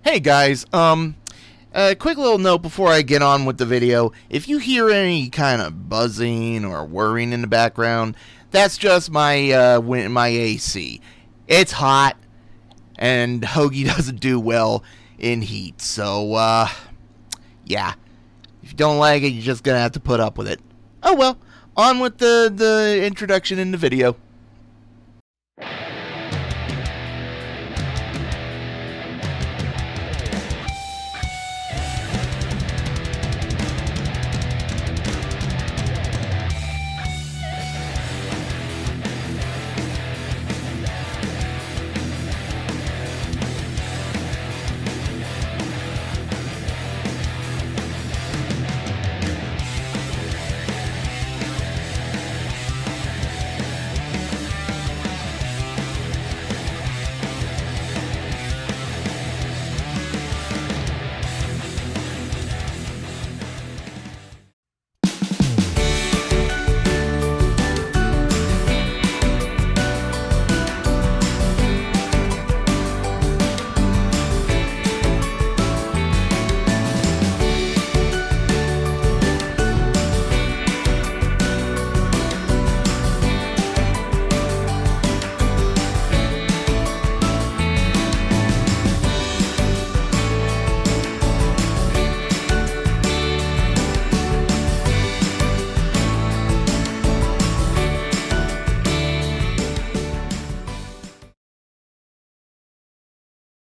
Hey guys, a quick little note before I get on with the video. If you hear any kind of buzzing or whirring in the background, that's just my my AC. It's hot, and Hoagie doesn't do well in heat, so yeah. If you don't like it, you're just gonna have to put up with it. Oh well, on with the introduction in the video.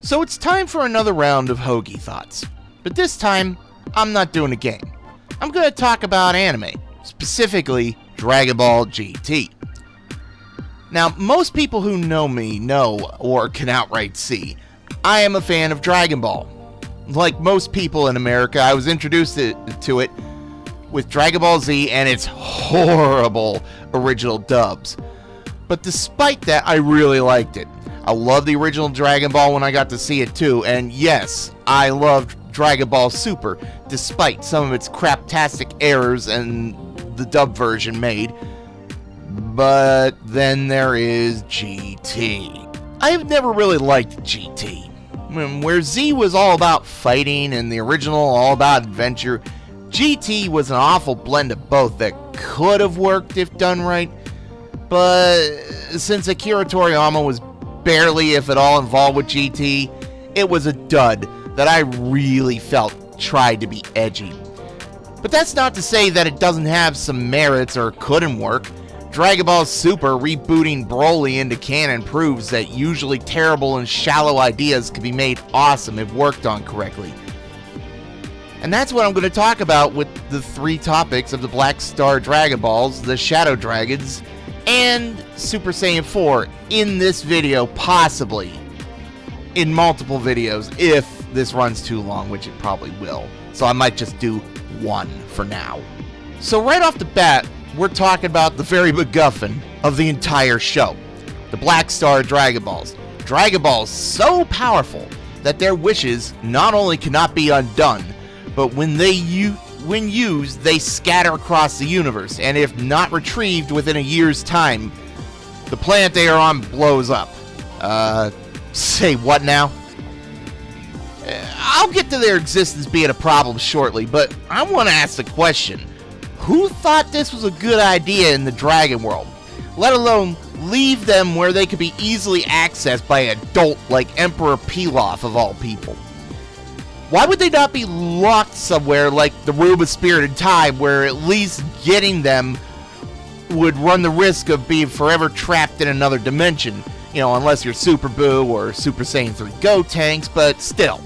So it's time for another round of Hoagie Thoughts. But this time, I'm not doing a game. I'm going to talk about anime, specifically Dragon Ball GT. Now, most people who know me know, or can outright see, I am a fan of Dragon Ball. Like most people in America, I was introduced to it with Dragon Ball Z and its horrible original dubs. But despite that, I really liked it. I loved the original Dragon Ball when I got to see it too, and yes, I loved Dragon Ball Super, despite some of its craptastic errors and the dub version made. But then there is GT. I've never really liked GT. Where Z was all about fighting and the original all about adventure, GT was an awful blend of both that could have worked if done right, but since Akira Toriyama was barely, if at all, involved with GT, it was a dud that I really felt tried to be edgy. But that's not to say that it doesn't have some merits or couldn't work. Dragon Ball Super rebooting Broly into canon proves that usually terrible and shallow ideas can be made awesome if worked on correctly. And that's what I'm going to talk about with the three topics of the Black Star Dragon Balls, the Shadow Dragons, and Super Saiyan 4 in this video, possibly in multiple videos if this runs too long, which it probably will. So I might just do one for now. So right off the bat, we're talking about the very MacGuffin of the entire show, the Black Star Dragon Balls. Dragon Balls so powerful that their wishes not only cannot be undone, but when used, they scatter across the universe, and if not retrieved within a year's time, the planet they are on blows up. Say what now? I'll get to their existence being a problem shortly, but I want to ask the question, who thought this was a good idea in the Dragon world? Let alone leave them where they could be easily accessed by an adult like Emperor Pilaf of all people. Why would they not be locked somewhere like the Room of Spirit and Time, where at least getting them would run the risk of being forever trapped in another dimension? You know, unless you're Super Boo or Super Saiyan 3 Gotenks, but still.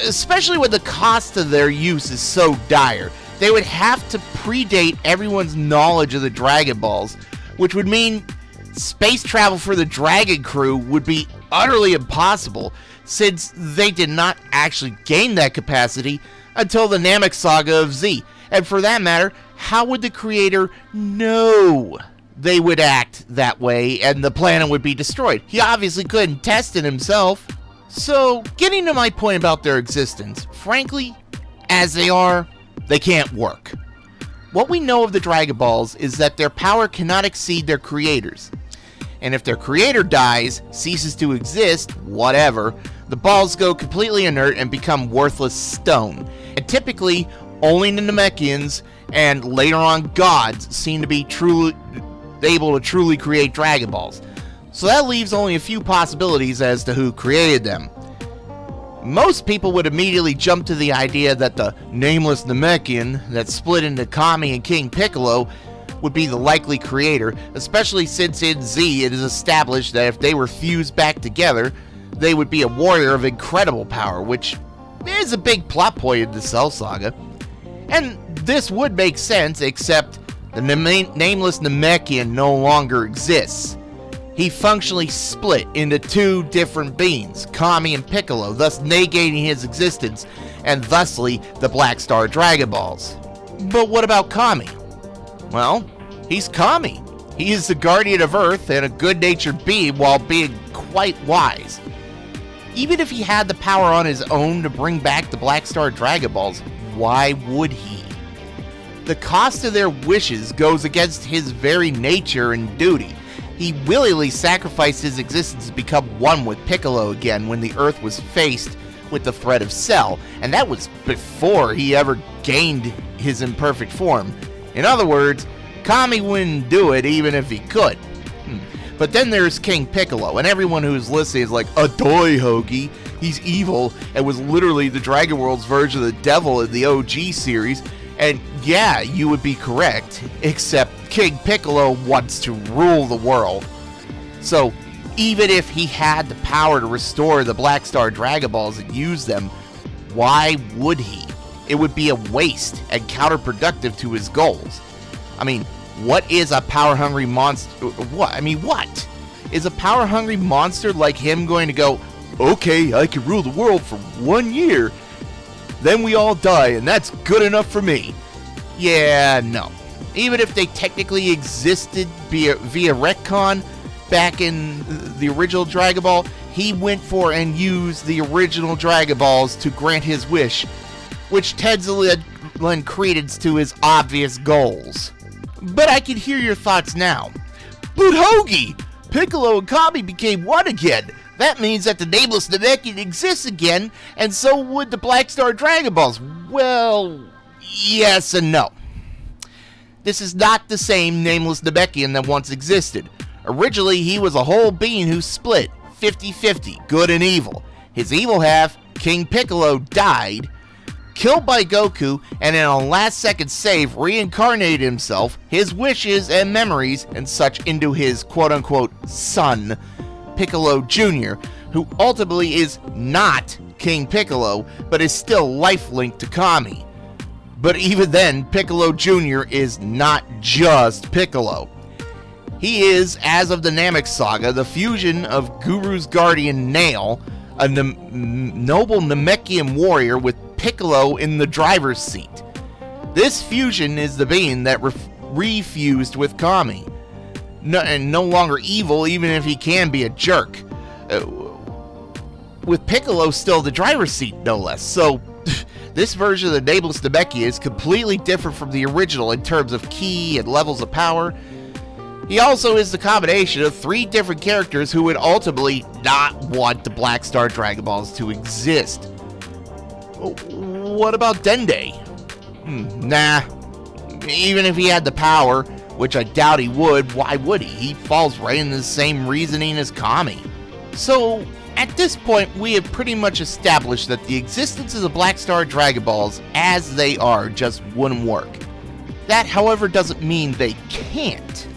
Especially when the cost of their use is so dire. They would have to predate everyone's knowledge of the Dragon Balls, which would mean space travel for the Dragon crew would be utterly impossible, since they did not actually gain that capacity until the Namek Saga of Z. And for that matter, how would the creator know they would act that way and the planet would be destroyed? He obviously couldn't test it himself. So, getting to my point about their existence, frankly, as they are, they can't work. What we know of the Dragon Balls is that their power cannot exceed their creators. And if their creator dies, ceases to exist, whatever, the balls go completely inert and become worthless stone. And typically, only the Namekians and later on gods seem to be able to truly create Dragon Balls. So that leaves only a few possibilities as to who created them. Most people would immediately jump to the idea that the nameless Namekian that split into Kami and King Piccolo would be the likely creator, especially since in Z it is established that if they were fused back together, they would be a warrior of incredible power, which is a big plot point in the Cell Saga. And this would make sense, except the nameless Namekian no longer exists. He functionally split into two different beings, Kami and Piccolo, thus negating his existence, and thusly the Black Star Dragon Balls. But what about Kami? Well, he's Kami. He is the guardian of Earth and a good-natured being while being quite wise. Even if he had the power on his own to bring back the Black Star Dragon Balls, why would he? The cost of their wishes goes against his very nature and duty. He willingly sacrificed his existence to become one with Piccolo again when the Earth was faced with the threat of Cell, and that was before he ever gained his imperfect form. In other words, Kami wouldn't do it even if he could. But then there's King Piccolo, and everyone who's listening is like, adoy, Hoagie. He's evil and was literally the Dragon World's version of the devil in the OG series. And yeah, you would be correct, except King Piccolo wants to rule the world. So even if he had the power to restore the Black Star Dragon Balls and use them, why would he? It would be a waste and counterproductive to his goals. I mean, what is a power-hungry monster? What? Is a power-hungry monster like him going to go, okay, I can rule the world for 1 year, then we all die, and that's good enough for me? Yeah, no. Even if they technically existed via retcon back in the original Dragon Ball, he went for and used the original Dragon Balls to grant his wish, which tends to lend credence to his obvious goals. But I can hear your thoughts now. But Hoagie! Piccolo and Kami became one again! That means that the nameless Namekian exists again, and so would the Black Star Dragon Balls. Well, yes and no. This is not the same nameless Namekian that once existed. Originally, he was a whole being who split 50-50, good and evil. His evil half, King Piccolo, died, killed by Goku, and in a last-second save reincarnated himself, his wishes and memories and such into his quote-unquote son, Piccolo Jr., who ultimately is not King Piccolo, but is still life-linked to Kami. But even then, Piccolo Jr. is not just Piccolo. He is, as of the Namek Saga, the fusion of Guru's guardian Nail, a noble Namekian warrior with Piccolo in the driver's seat. This fusion is the being that refused with Kami. And no longer evil, even if he can be a jerk. With Piccolo still the driver's seat, no less. So, this version of the nameless Namekian is completely different from the original in terms of ki and levels of power. He also is the combination of 3 different characters who would ultimately not want the Black Star Dragon Balls to exist. What about Dende? Nah. Even if he had the power, which I doubt he would, why would he? He falls right into the same reasoning as Kami. So, at this point, we have pretty much established that the existence of the Black Star Dragon Balls, as they are, just wouldn't work. That, however, doesn't mean they can't.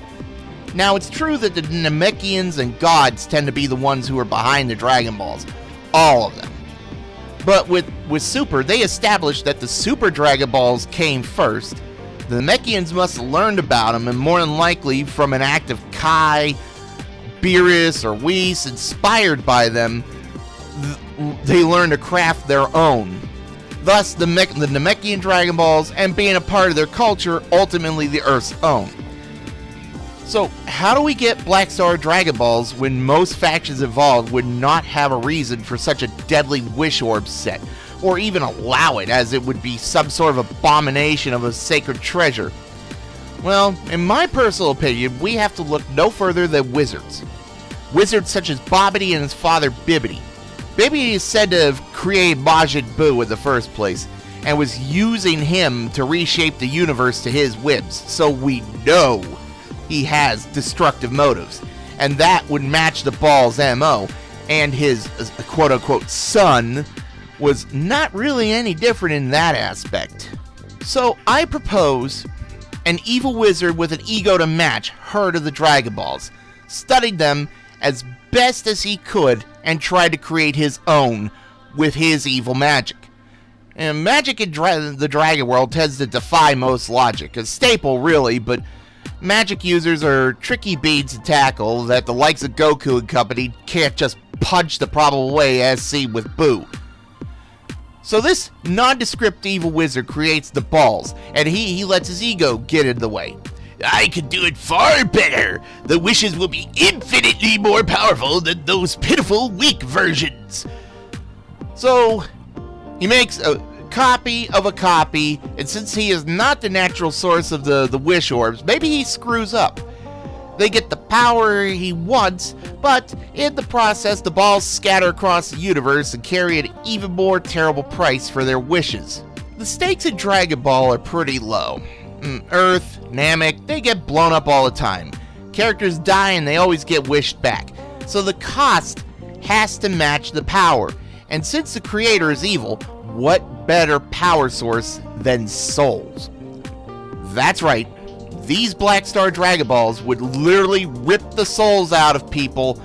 Now, it's true that the Namekians and gods tend to be the ones who are behind the Dragon Balls. All of them. But with Super, they established that the Super Dragon Balls came first. The Namekians must have learned about them, and more than likely from an act of Kai, Beerus, or Whis, inspired by them, they learned to craft their own. Thus, the Namekian Dragon Balls, and being a part of their culture, ultimately the Earth's own. So, how do we get Black Star Dragon Balls when most factions involved would not have a reason for such a deadly wish orb set, or even allow it, as it would be some sort of abomination of a sacred treasure? Well, in my personal opinion, we have to look no further than wizards. Wizards such as Bobbity and his father Bibbity. Baby is said to have created Majin Buu in the first place, and was using him to reshape the universe to his whims, so we know he has destructive motives. And that would match the Ball's MO, and his quote-unquote son was not really any different in that aspect. So I propose an evil wizard with an ego to match heard of the Dragonballs, studied them as best as he could, and tried to create his own with his evil magic. And magic in the Dragon world tends to defy most logic, a staple really, but magic users are tricky beads to tackle that the likes of Goku and company can't just punch the problem away as seen with Buu. So this nondescript evil wizard creates the balls, and he lets his ego get in the way. I can do it far better. The wishes will be infinitely more powerful than those pitiful, weak versions. So he makes a copy of a copy, and since he is not the natural source of the wish orbs, maybe he screws up. They get the power he wants, but in the process, the balls scatter across the universe and carry an even more terrible price for their wishes. The stakes in Dragon Ball are pretty low. Earth, Namek, they get blown up all the time. Characters die and they always get wished back. So the cost has to match the power. And since the creator is evil, what better power source than souls? That's right. These Black Star Dragon Balls would literally rip the souls out of people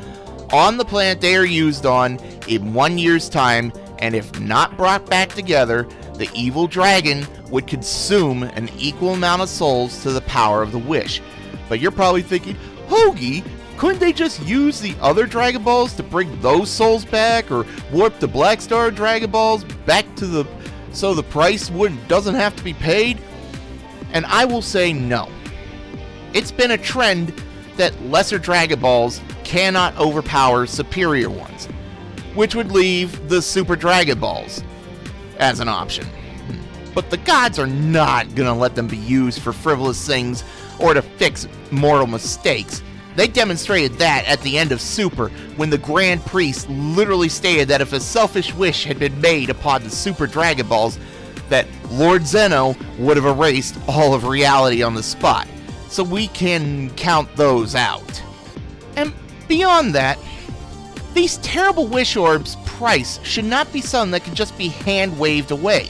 on the planet they are used on in 1 year's time, and if not brought back together, the evil dragon would consume an equal amount of souls to the power of the wish. But you're probably thinking, Hoagie, couldn't they just use the other Dragon Balls to bring those souls back, or warp the Black Star Dragon Balls back to so the price doesn't have to be paid? And I will say no. It's been a trend that lesser Dragon Balls cannot overpower superior ones, which would leave the Super Dragon Balls as an option. But the gods are not gonna let them be used for frivolous things or to fix mortal mistakes. They demonstrated that at the end of Super, when the Grand Priest literally stated that if a selfish wish had been made upon the Super Dragon Balls, that Lord Zeno would have erased all of reality on the spot. So we can count those out. And beyond that, these terrible wish orbs' price should not be something that can just be hand-waved away.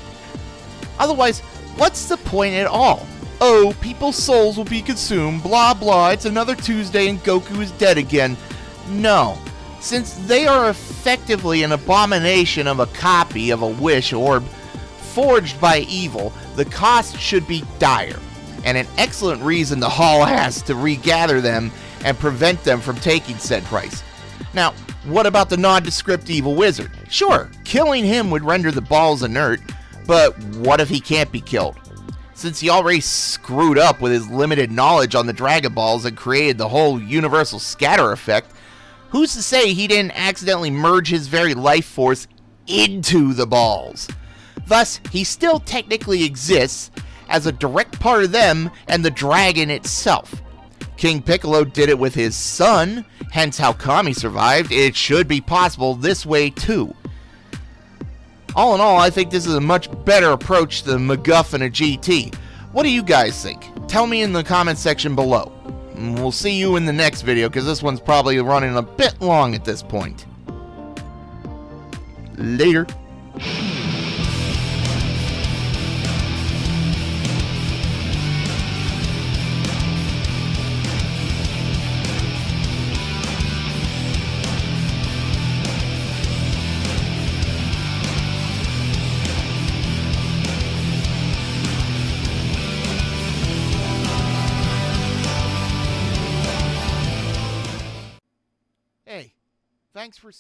Otherwise, what's the point at all? Oh, people's souls will be consumed, blah blah, it's another Tuesday and Goku is dead again. No, since they are effectively an abomination of a copy of a wish orb forged by evil, the cost should be dire, and an excellent reason the Hall has to regather them and prevent them from taking said price. Now, what about the nondescript evil wizard? Sure, killing him would render the balls inert, but what if he can't be killed? Since he already screwed up with his limited knowledge on the Dragon Balls and created the whole universal scatter effect, who's to say he didn't accidentally merge his very life force into the balls? Thus, he still technically exists as a direct part of them and the dragon itself. King Piccolo did it with his son, hence how Kami survived. It should be possible this way too. All in all, I think this is a much better approach to the MacGuffin of GT. What do you guys think? Tell me in the comment section below. And we'll see you in the next video, because this one's probably running a bit long at this point. Later. Hey, thanks for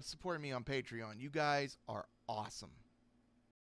supporting me on Patreon. You guys are awesome.